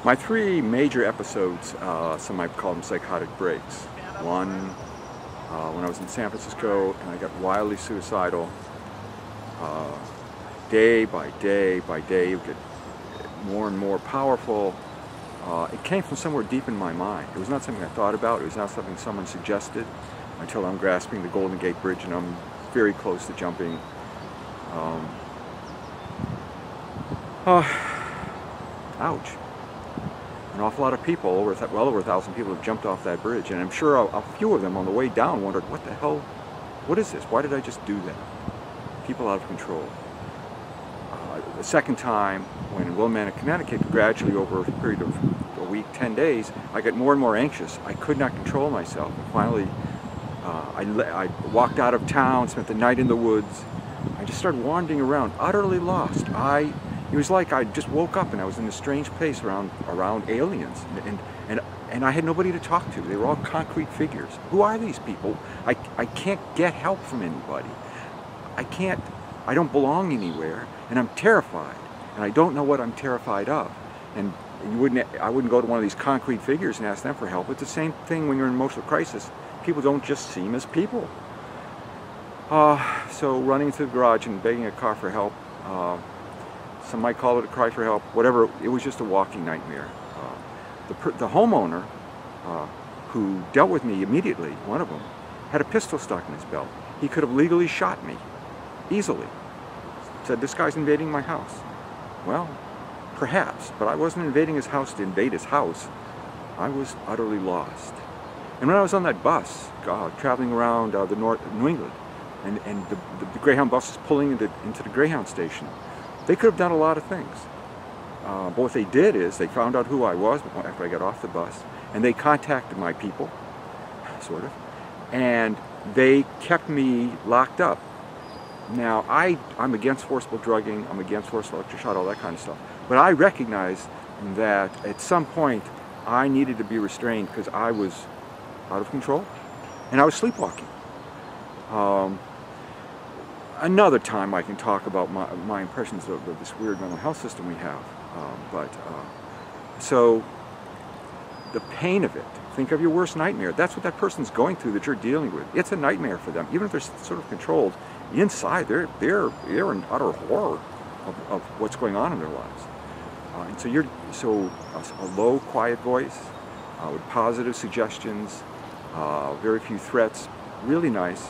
My three major episodes, some might call them psychotic breaks. One, when I was in San Francisco and I got wildly suicidal. Day by day by day, it would get more and more powerful. It came from somewhere deep in my mind. It was not something I thought about. It was not something someone suggested until I'm grasping the Golden Gate Bridge and I'm very close to jumping. Ouch. An awful lot of people, well over 1,000 people have jumped off that bridge, and I'm sure a few of them on the way down wondered, what the hell, what is this? Why did I just do that? People out of control. The second time, when in Willimantic, Connecticut, gradually over a period of a week, 10 days, I got more and more anxious. I could not control myself. And finally, I walked out of town, spent the night in the woods. I just started wandering around, utterly lost. It was like I just woke up and I was in a strange place around aliens, and I had nobody to talk to. They were all concrete figures. Who are these people? I can't get help from anybody. I don't belong anywhere, and I'm terrified, and I don't know what I'm terrified of. And I wouldn't go to one of these concrete figures and ask them for help. It's the same thing when you're in emotional crisis. People don't just seem as people. So running to the garage and begging a car for help, some might call it a cry for help, whatever, it was just a walking nightmare. The homeowner who dealt with me immediately, one of them, had a pistol stuck in his belt. He could have legally shot me, easily. Said, this guy's invading my house. Well, perhaps, but I wasn't invading his house to invade his house. I was utterly lost. And when I was on that bus, traveling around the New England, and the Greyhound bus was pulling into the Greyhound station, they could have done a lot of things. But what they did is they found out who I was after I got off the bus, and they contacted my people, sort of, and they kept me locked up. Now, I'm against forcible drugging, I'm against forcible electric shock, all that kind of stuff. But I recognized that at some point I needed to be restrained because I was out of control, and I was sleepwalking. Another time I can talk about my impressions of this weird mental health system we have. So the pain of it, think of your worst nightmare. That's what that person's going through that you're dealing with. It's a nightmare for them. Even if they're sort of controlled, inside they're in utter horror of what's going on in their lives. And so a low, quiet voice with positive suggestions, very few threats, really nice.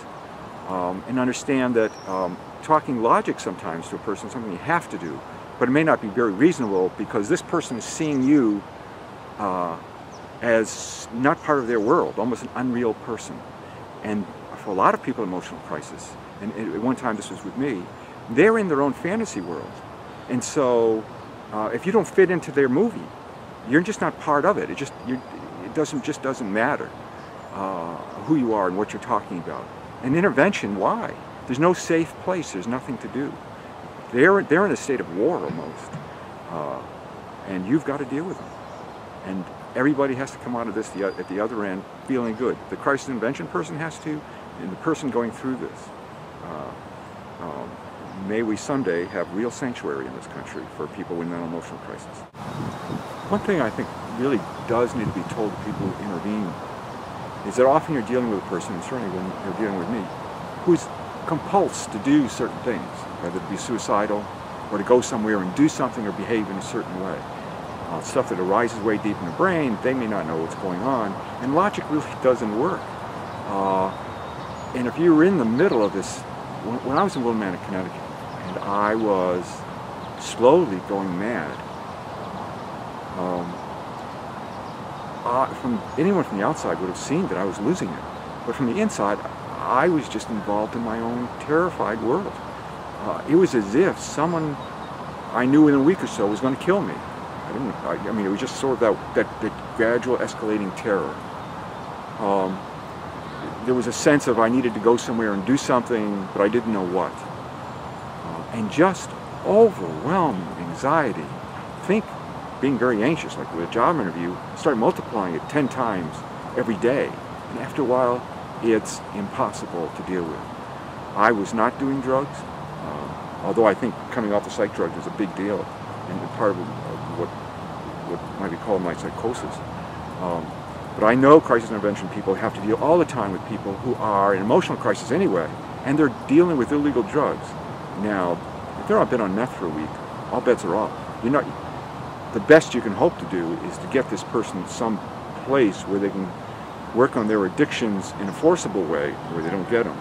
And understand that talking logic sometimes to a person is something you have to do, but it may not be very reasonable because this person is seeing you as not part of their world, almost an unreal person. And for a lot of people in emotional crisis, and at one time this was with me, they're in their own fantasy world. And so if you don't fit into their movie, you're just not part of it. It just doesn't matter who you are and what you're talking about. And intervention, why? There's no safe place, there's nothing to do. They're in a state of war almost, and you've got to deal with them. And everybody has to come out of this at the other end feeling good. The crisis intervention person has to, and the person going through this. May we someday have real sanctuary in this country for people with mental emotional crisis. One thing I think really does need to be told to people who intervene is that often you're dealing with a person, and certainly when you're dealing with me, who's compulsed to do certain things, whether it be suicidal or to go somewhere and do something or behave in a certain way. Stuff that arises way deep in the brain, they may not know what's going on, and logic really doesn't work. And if you were in the middle of this, when I was in Willimantic, Connecticut, and I was slowly going mad, anyone from the outside would have seen that I was losing it. But from the inside, I was just involved in my own terrified world. It was as if someone I knew in a week or so was going to kill me. I mean, it was just sort of that gradual escalating terror. There was a sense of I needed to go somewhere and do something, but I didn't know what. And just overwhelming anxiety. Think being very anxious, like with a job interview, start multiplying it 10 times every day. And after a while, it's impossible to deal with. I was not doing drugs, although I think coming off the psych drug is a big deal and part of what might be called call my psychosis. But I know crisis intervention people have to deal all the time with people who are in emotional crisis anyway, and they're dealing with illegal drugs. Now, if they're not been on meth for a week, all bets are off. The best you can hope to do is to get this person some place where they can work on their addictions in a forcible way, where they don't get them.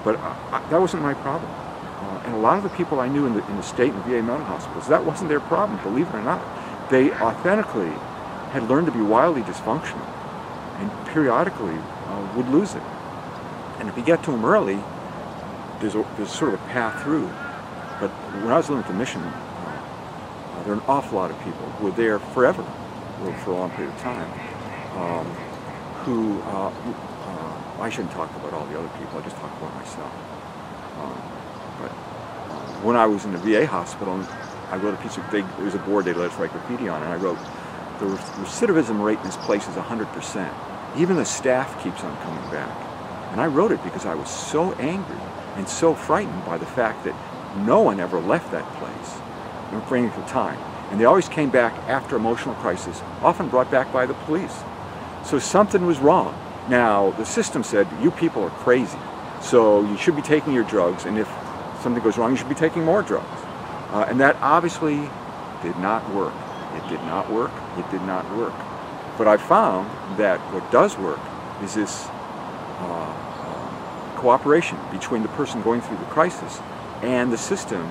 But that wasn't my problem. And a lot of the people I knew in the state and VA mental hospitals, that wasn't their problem, believe it or not. They authentically had learned to be wildly dysfunctional and periodically would lose it. And if you get to them early, there's sort of a path through. But when I was living at the Mission, there are an awful lot of people who were there forever, or for a long period of time, who, I shouldn't talk about all the other people, I'll just talk about myself. But when I was in the VA hospital, I wrote a piece of, there was a board they let us write graffiti on, and I wrote, the recidivism rate in this place is 100%. Even the staff keeps on coming back. And I wrote it because I was so angry and so frightened by the fact that no one ever left that place for any time. And they always came back after emotional crisis, often brought back by the police. So something was wrong. Now, the system said, you people are crazy, so you should be taking your drugs, and if something goes wrong, you should be taking more drugs. And that obviously did not work. It did not work. It did not work. But I found that what does work is this cooperation between the person going through the crisis and the system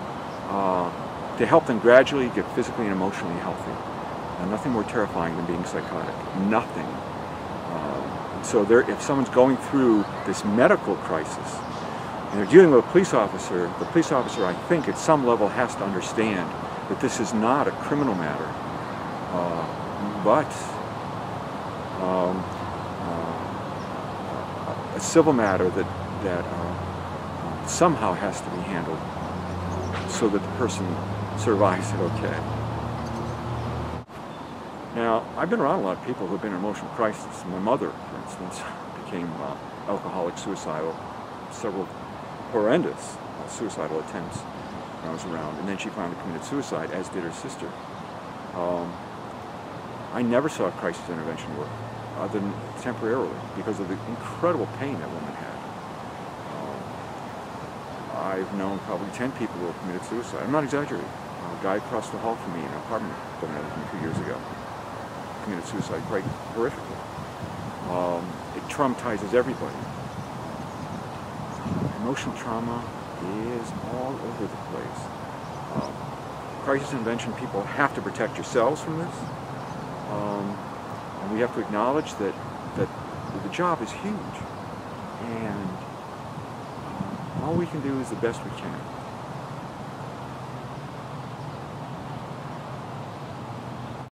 to help them gradually get physically and emotionally healthy. And nothing more terrifying than being psychotic. Nothing. So if someone's going through this medical crisis and they're dealing with a police officer, the police officer, I think, at some level has to understand that this is not a criminal matter, but a civil matter that somehow has to be handled so that the person survives it okay. Now, I've been around a lot of people who have been in emotional crisis. My mother, for instance, became alcoholic, suicidal, several horrendous suicidal attempts when I was around, and then she finally committed suicide, as did her sister. I never saw crisis intervention work, other than temporarily, because of the incredible pain that woman had. I've known probably 10 people who have committed suicide. I'm not exaggerating. A guy across the hall from me in an apartment building I lived in 2 years ago committed suicide quite horrifically. It traumatizes everybody. Emotional trauma is all over the place. Crisis intervention people have to protect yourselves from this. And we have to acknowledge that the job is huge. And all we can do is the best we can.